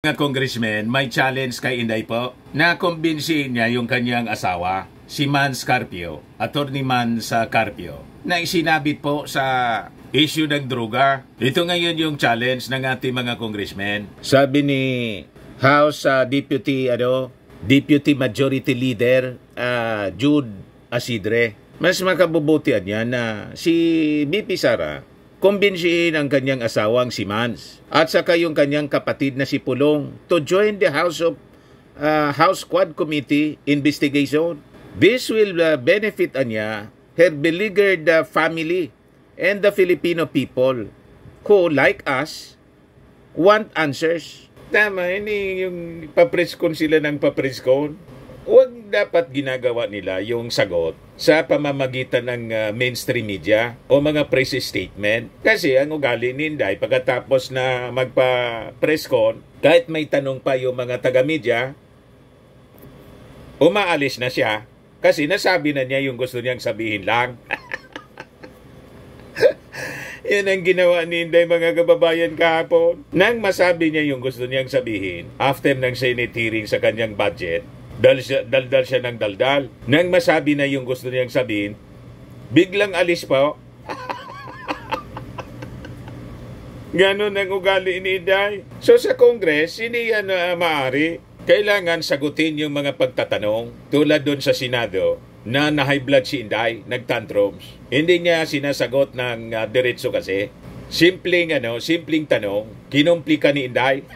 Mga congressman, may challenge kay Inday po na kumbinsihin niya yung kanyang asawa, si Mans Carpio, Attorney Mans Carpio, na isinabit po sa issue ng droga. Ito ngayon yung challenge ng ating mga congressmen. Sabi ni House Deputy Majority Leader Jude Asidre, mas makabubutihan niya na si BP Sara kumbinsihin ang kanyang asawang si Mans at saka yung kanyang kapatid na si Pulong to join the House Quad Committee investigation. This will benefit niya, her beleaguered family and the Filipino people who, like us, want answers. Tama, hindi yung papreskon sila ng papreskon. Huwag dapat ginagawa nila yung sagot sa pamamagitan ng mainstream media o mga press statement. Kasi ang ugali ni Inday, pagkatapos na magpa-presscon, kahit may tanong pa yung mga taga-media, umaalis na siya kasi nasabi na niya yung gusto niyang sabihin lang. Yan ang ginawa ni Inday, mga kababayan, kahapon. Nang masabi niya yung gusto niyang sabihin after ng Senate hearing sa kanyang budget, daldal siya ng daldal. Nang masabi na yung gusto niyang sabihin, biglang alis po. Ganon ang ugali ni Inday. So sa Congress, hindi yan maaari. Kailangan sagutin yung mga pagtatanong tulad doon sa Senado na high blood si Inday, nagtantrums. Hindi niya sinasagot ng diretso kasi. Simpleng tanong, kinumpli ka ni Inday.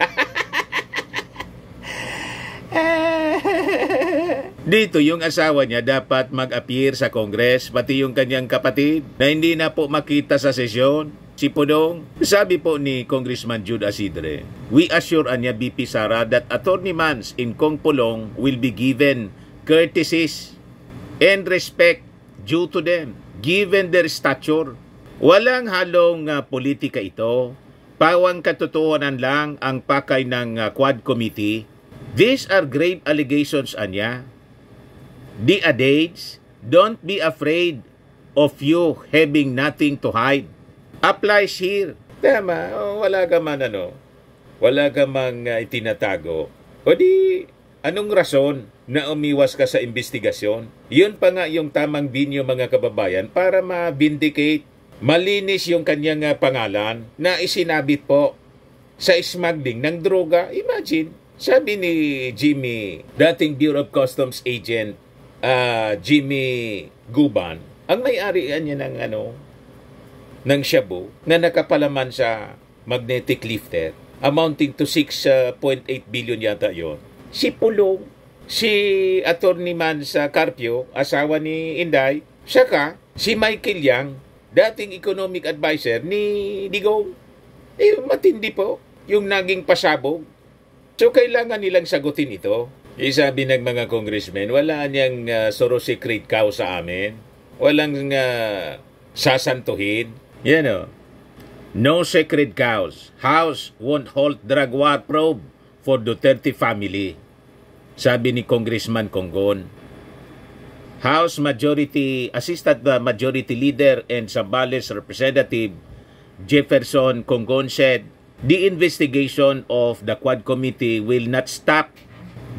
Dito yung asawa niya dapat mag-appear sa Congress, pati yung kanyang kapatid na hindi na po makita sa sesyon. Si Pudong, sabi po ni Congressman Jude Asidre, we assure Anya BP Sara that Attorney Mans in Kong Pulong will be given courtesies and respect due to them, given their stature. Walang halong politika ito, pawang katotohanan lang ang pakay ng Quad Committee. These are grave allegations, Anya. The adage, don't be afraid of you having nothing to hide, applies here. Tama, wala ka man wala ka mang itinatago. O di, anong rason na umiwas ka sa investigasyon? Yun pa nga yung tamang binyo, mga kababayan, para ma-vindicate, malinis yung kanyang pangalan na isinabit po sa smuggling ng droga. Imagine, sabi ni Jimmy, dating Bureau of Customs Agent, Jimmy Guban, ang may-ari niya ng shabu na nakapalaman sa magnetic lifter, amounting to 6.8 billion yata yon. Si Pulong, si Attorney Mans Carpio, asawa ni Inday, saka si Michael Yang, dating economic advisor ni Digong. Matindi po yung naging pasabog. So, kailangan nilang sagutin ito. Sabi ng mga congressmen, wala niyang soro secret cow sa amin. Walang sasantuhin. No secret cows. House won't hold drug war probe for Duterte family. Sabi ni Congressman Conggon. House Assistant Majority Leader and Zambales Representative Jefferson Conggon said, the investigation of the Quad Committee will not stop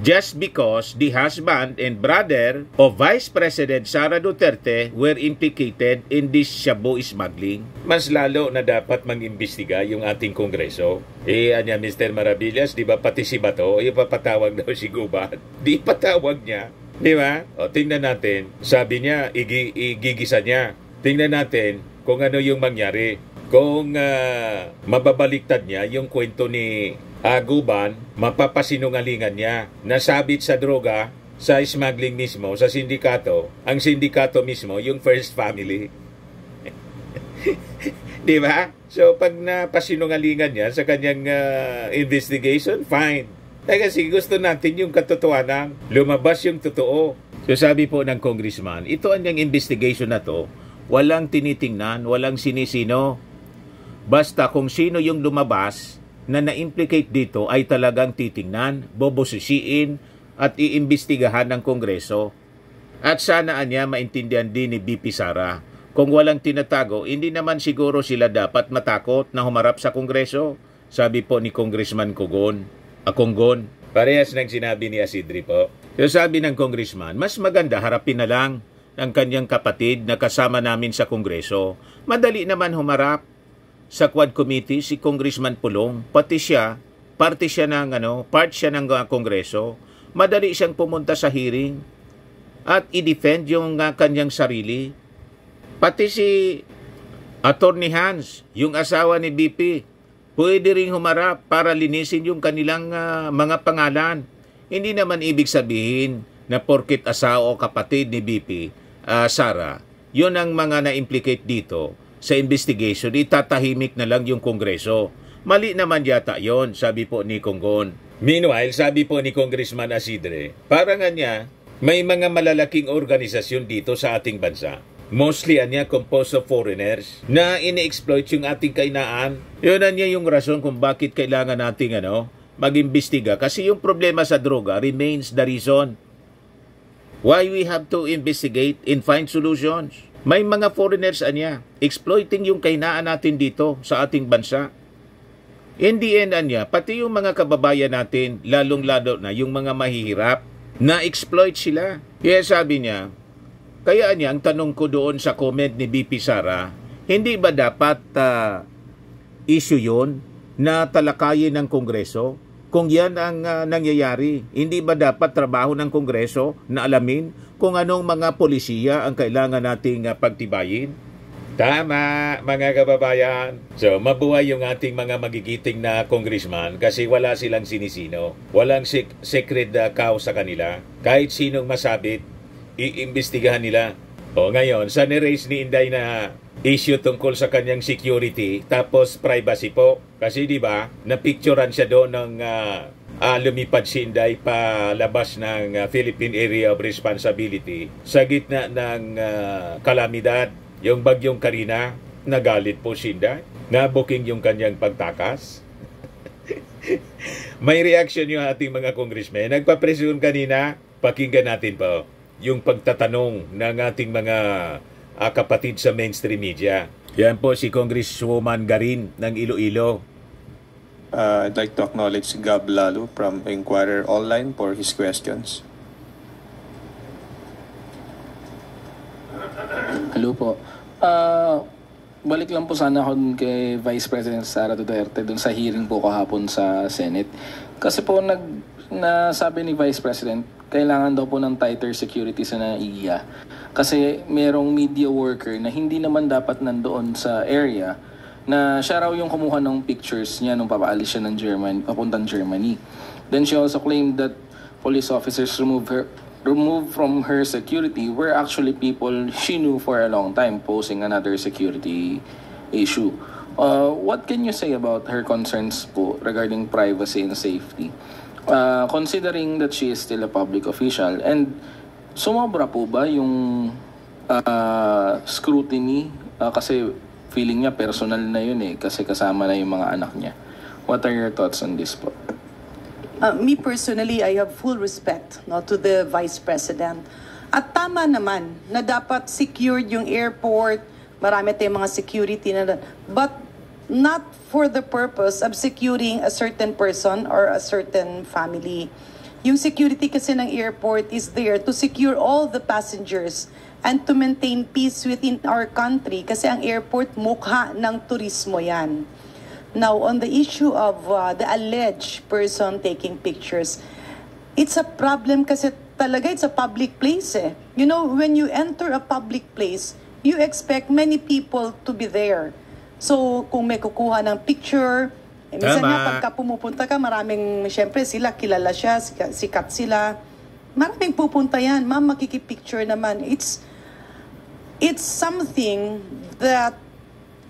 just because the husband and brother of Vice President Sara Duterte were implicated in this shabu smuggling. Mas lalo na dapat mag-imbestiga yung ating Kongreso. Anya Mr. Maravillas, di ba pati si Bato, ipapatawag daw si Guban. Di patawag niya. Di ba? O, tingnan natin. Sabi niya, igigisa niya. Tingnan natin kung ano yung mangyari. Kung mababaliktad niya yung kwento ni Guban, mapapasinungalingan niya. Nasabit sa droga, sa smuggling mismo, sa sindikato, ang sindikato mismo, yung first family. Di ba? So, pag napasinungalingan niya sa kanyang investigation, fine. Kasi gusto natin yung katotohanan, lumabas yung totoo. So, sabi po ng congressman, ito ang investigation na to, walang tinitingnan, walang sinisino. Basta kung sino yung lumabas na na-implicate dito ay talagang titingnan, bobosisiin at iimbestigahan ng Kongreso. At sana niya maintindihan din ni BP Sara. Kung walang tinatago, hindi naman siguro sila dapat matakot na humarap sa Kongreso, sabi po ni Congressman Conggon. Akonggon. Parehas ng sinabi ni Asidre po. So sabi ng congressman, mas maganda harapin na lang ang kanyang kapatid na kasama namin sa Kongreso. Madali naman humarap sa Quad Committee si Congressman Pulong. Pati siya, part siya ng Kongreso. Madali siyang pumunta sa hearing at i-defend yung kanyang sarili. Pati si Attorney Hans, yung asawa ni BP, pwede ring humarap para linisin yung kanilang mga pangalan. Hindi naman ibig sabihin na porkit asawa o kapatid ni BP, Sara, yun ang mga na-implicate dito sa investigation, itatahimik na lang yung Kongreso. Mali naman yata yon, sabi po ni Konggon. Meanwhile, sabi po ni Congressman Asidre, parang niya, may mga malalaking organisasyon dito sa ating bansa. Mostly composed of foreigners na ini-exploit yung ating kainaan. Yun yung rason kung bakit kailangan nating mag-imbestiga. Kasi yung problema sa droga remains the reason why we have to investigate and find solutions. May mga foreigners exploiting yung kainaan natin dito sa ating bansa. In the end pati yung mga kababayan natin, lalong-lalo na yung mga mahihirap, na-exploit sila. Kaya sabi niya, kaya ang tanong ko doon sa comment ni BP Sara, hindi ba dapat issue yun na talakayin ng Kongreso? Kung yan ang nangyayari, hindi ba dapat trabaho ng Kongreso na alamin kung anong mga polisiya ang kailangan nating pagtibayin? Tama, mga kababayan. So, mabuhay yung ating mga magigiting na congressman kasi wala silang sinisino. Walang secret cow sa kanila. Kahit sinong masabit, iimbestigahan nila. O ngayon, sa ni-raise ni Inday na issue tungkol sa kanyang security, tapos privacy po. Kasi di ba, napicturean siya doon ng lumipad si Inday palabas ng Philippine Area of Responsibility sa gitna ng kalamidad, yung bagyong Karina. Nagalit po si Inday, na-booking yung kanyang pagtakas. May reaction yung ating mga congressmen. Nagpa-presume kanina, pakinggan natin po yung pagtatanong ng ating mga kapatid sa mainstream media. Yan po si Congresswoman Garin ng Iloilo. I'd like to acknowledge Gab Lalo from Inquirer Online for his questions. Hello po. Balik lang po sana ako kay Vice President Sara Duterte dun sa hearing po kahapon sa Senate. Kasi po nasabi ni Vice President, kailangan daw po ng tighter security sa NAIA. Kasi merong media worker na hindi naman dapat nandoon sa area na siya raw yung kumuha ng pictures niya nung papaalis siya ng papuntang Germany. Then she also claimed that police officers removed from her security were actually people she knew for a long time, posing another security issue. What can you say about her concerns po regarding privacy and safety? Considering that she is still a public official, and sumobra po ba yung scrutiny kasi feeling niya personal na yun kasi kasama na yung mga anak niya. What are your thoughts on this po? Me personally, I have full respect to the Vice President. At tama naman na dapat secured yung airport, marami tayong mga security but not for the purpose of securing a certain person or a certain family. Yung security kasi ng airport is there to secure all the passengers and to maintain peace within our country kasi ang airport mukha ng turismo yan. Now, on the issue of the alleged person taking pictures, it's a problem kasi talaga it's a public place You know, when you enter a public place, you expect many people to be there. So, kung may kukuha ng picture, minsan nga pagka pumupunta ka, maraming, syempre sila, kilala siya, sikat sila. Maraming pupunta yan, ma'am, makikipicture naman. It's something that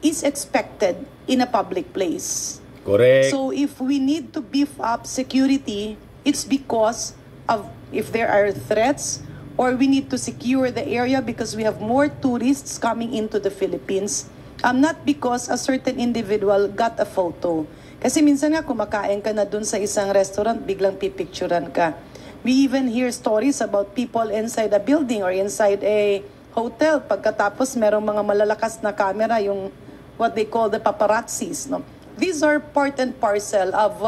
is expected in a public place. Correct. So, if we need to beef up security, it's because of if there are threats or we need to secure the area because we have more tourists coming into the Philippines. Not because a certain individual got a photo. Kasi minsan nga kumakain ka na dun sa isang restaurant, biglang pipicturan ka. We even hear stories about people inside a building or inside a hotel. Pagkatapos merong mga malalakas na camera, yung what they call the paparazzis. No? These are part and parcel of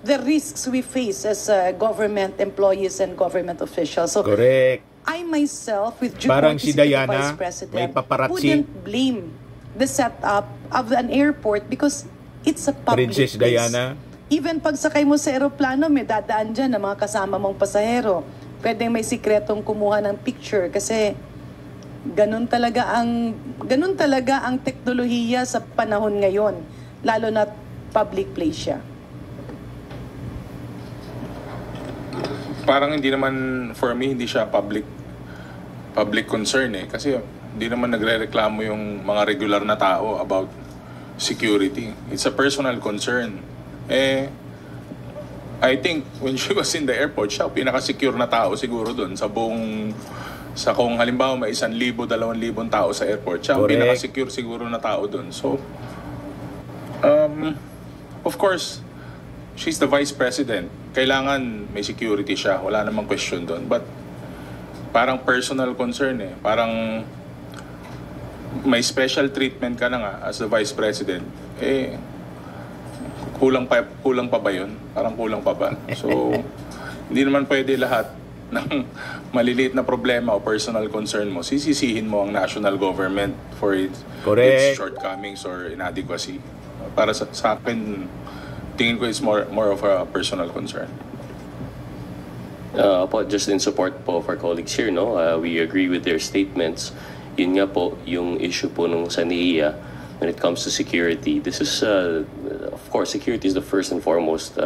the risks we face as government employees and government officials. So Correct. I myself, with due Parang courtesy si to the Diana, Vice President, may paparazzi. wouldn't blame the setup of an airport because it's a public Princess place. Diana. Even pag sakay mo sa aeroplano, may dadaan dyan ng mga kasama mong pasahero. Pwedeng may sikretong kumuha ng picture kasi ganun talaga ang teknolohiya sa panahon ngayon, lalo na public place siya. Parang hindi naman, for me, hindi siya public concern eh. Kasi hindi naman nagre-reklamo yung mga regular na tao about security. It's a personal concern. I think when she was in the airport, siya pinaka-secure na tao siguro doon sa kung halimbawa may 1,000, 2,000 tao sa airport, siya pinaka-secure siguro na tao doon. So, of course, she's the Vice President. Kailangan may security siya. Wala namang question doon. But parang personal concern eh. Parang may special treatment ka na nga as the Vice President. Kulang pa ba yun? Parang kulang pa ba? So, hindi naman pwede lahat ng maliliit na problema o personal concern mo, sisisihin mo ang national government for its shortcomings or inadequacy. Para sa akin, tingin ko is more of a personal concern. Just in support po of our colleagues here, no? We agree with their statements. Yun nga po, yung issue po nung sa NAIA, when it comes to security, this is, of course, security is the first and foremost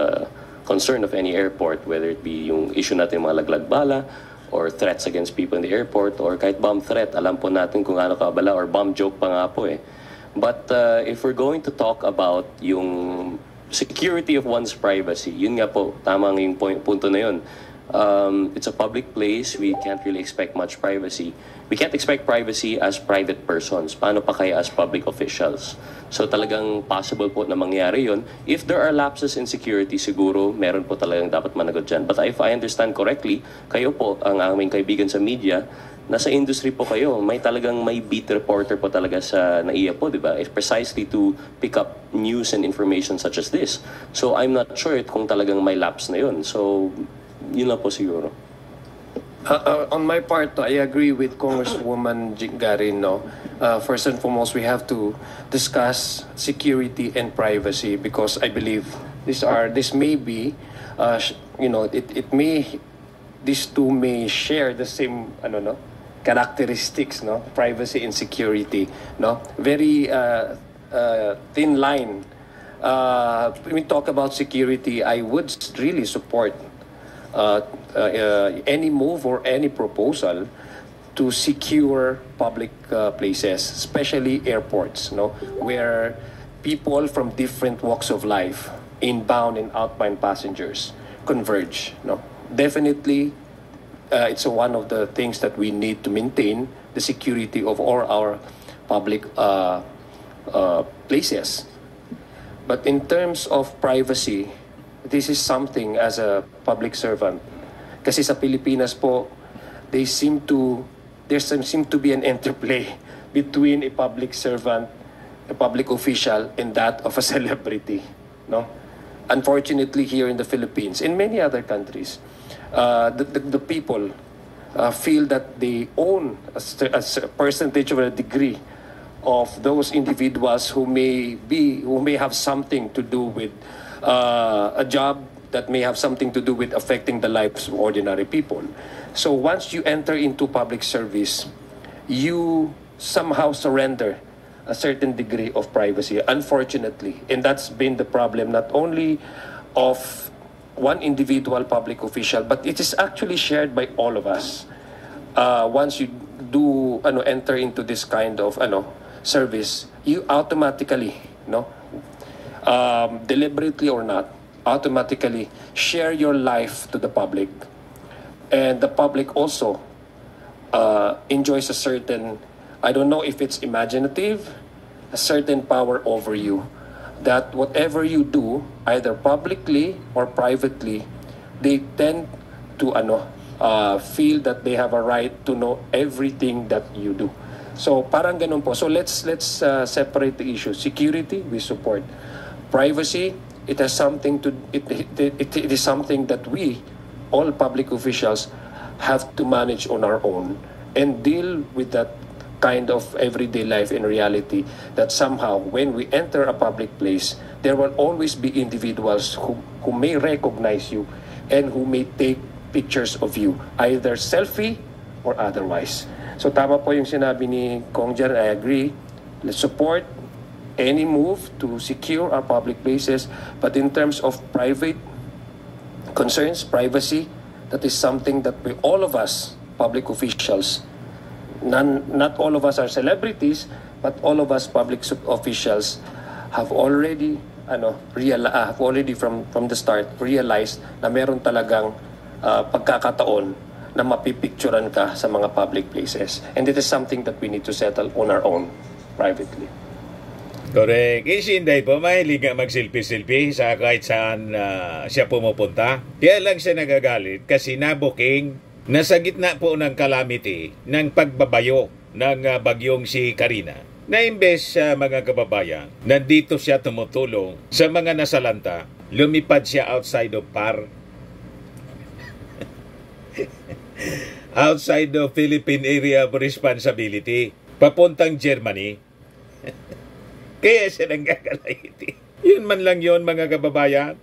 concern of any airport, whether it be yung issue natin mga laglag bala, or threats against people in the airport, or kahit bomb threat, alam po natin kung ano kabala, or bomb joke pa nga po eh. But if we're going to talk about yung security of one's privacy, yun nga po, tama yung punto na yun. It's a public place, we can't really expect much privacy. We can't expect privacy as private persons. Paano pa kaya as public officials? So talagang possible po na mangyari yun. If there are lapses in security, siguro meron po talagang dapat managot dyan. But if I understand correctly, kayo po, ang aming kaibigan sa media, nasa industry po kayo, may beat reporter po talaga sa NAIA po, di ba? It's precisely to pick up news and information such as this. So I'm not sure kung talagang may lapse na yun. So yun lang po siguro. On my part, I agree with Congresswoman Garin. No? First and foremost, we have to discuss security and privacy because I believe this may be, these two may share the same, characteristics, no? Privacy and security, no? Very thin line. When we talk about security, I would really support any move or any proposal to secure public places, especially airports, no, where people from different walks of life, inbound and outbound passengers, converge. No, definitely, it's one of the things that we need to maintain the security of all our public places. But in terms of privacy, this is something as a public servant. Kasi sa Pilipinas po, there seem to be an interplay between a public servant, a public official, and that of a celebrity. No? Unfortunately, here in the Philippines, in many other countries, the people feel that they own a percentage or a degree of those individuals who may have something to do with a job that may have something to do with affecting the lives of ordinary people. So once you enter into public service, you somehow surrender a certain degree of privacy, unfortunately. And that's been the problem not only of one individual public official, but it is actually shared by all of us. Once you do enter into this kind of service, you automatically, deliberately or not, automatically share your life to the public. And the public also enjoys a certain, I don't know if it's imaginative, a certain power over you. That whatever you do, either publicly or privately, they tend to feel that they have a right to know everything that you do. So parang ganun po. So let's separate the issue. Security, we support. Privacy, it has something to it is something that we, all public officials, have to manage on our own and deal with that kind of everyday life in reality, that somehow when we enter a public place, there will always be individuals who may recognize you and who may take pictures of you, either selfie or otherwise. So tama po yung sinabi ni Kong Jan, I agree. Let's support any move to secure our public places, but in terms of private concerns, privacy, that is something that we, all of us, public officials, not all of us are celebrities, but all of us public officials have already from the start realized na meron talagang pagkakataon na mapipicturan ka sa mga public places. And it is something that we need to settle on our own privately. Correct. Si Inday po, mahilig nga magsilpi-silpi sa kahit saan siya pumupunta. Kaya lang siya nagagalit kasi nabuking nasa gitna po ng calamity ng pagbabayo ng bagyong si Karina. Na imbes mga kababayan, nandito siya tumutulong sa mga nasalanta, lumipad siya outside of outside the Philippine Area of Responsibility, papuntang Germany. Kaya siya nanggagaliti. Yun man lang yun, mga kababayan.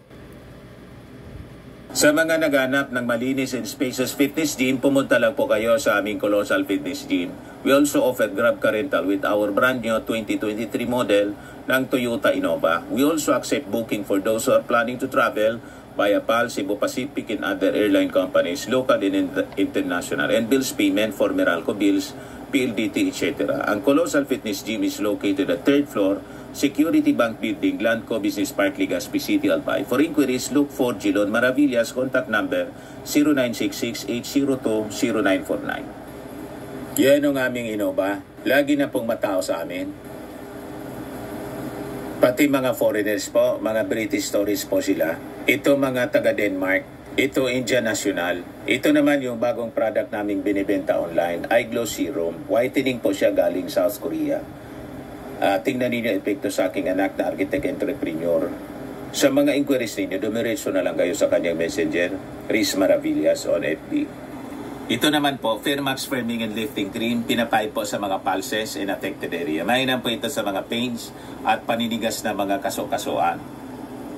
Sa mga naghanap ng malinis and spacious fitness gym, pumunta lang po kayo sa aming Colossal Fitness Gym. We also offer Grab Car Rental with our brand new 2023 model ng Toyota Innova. We also accept booking for those who are planning to travel via PAL, Cebu Pacific, and other airline companies, local and international, and bills payment for Meralco bills, PLDT, etc. Ang Colossal Fitness Gym is located at 3rd floor, Security Bank Building, Landco Business Park, Legazpi City, Albay. For inquiries, look for Gilon Maravillas, contact number 0966-802-0949. Yan ang aming Innova. Lagi na pong matao sa amin. Pati mga foreigners po, mga British tourists po sila. Ito mga taga Denmark. Ito India National. Ito naman yung bagong product naming binibenta online, iGlow Serum. Whitening po siya galing South Korea. Tingnan ninyo epekto sa aking anak na architect entrepreneur. Sa mga inquiries ninyo, dumiretso na lang kayo sa kanyang messenger, Riz Maravillas on FB. Ito naman po, Fairmax Firming and Lifting Cream, pinapay po sa mga pulses and affected area. Mainam po ito sa mga pains at paninigas na mga kaso-kasuan.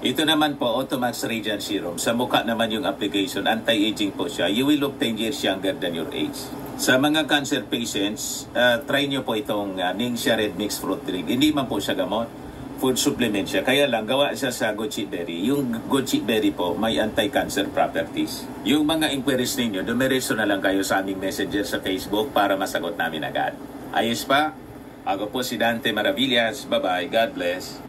Ito naman po, Automax Radiant Serum. Sa mukha naman yung application, anti-aging po siya. You will look 10 years younger than your age. Sa mga cancer patients, try nyo po itong Ningxia Red Mixed Fruit Drink. Hindi man po siya gamot, food supplement siya. Kaya lang, gawa siya sa goji berry. Yung goji berry po, may anti-cancer properties. Yung mga inquiries ninyo, dumiretso na lang kayo sa aming messenger sa Facebook para masagot namin agad. Ayos pa? Ako po si Dante Maravillas. Bye-bye. God bless.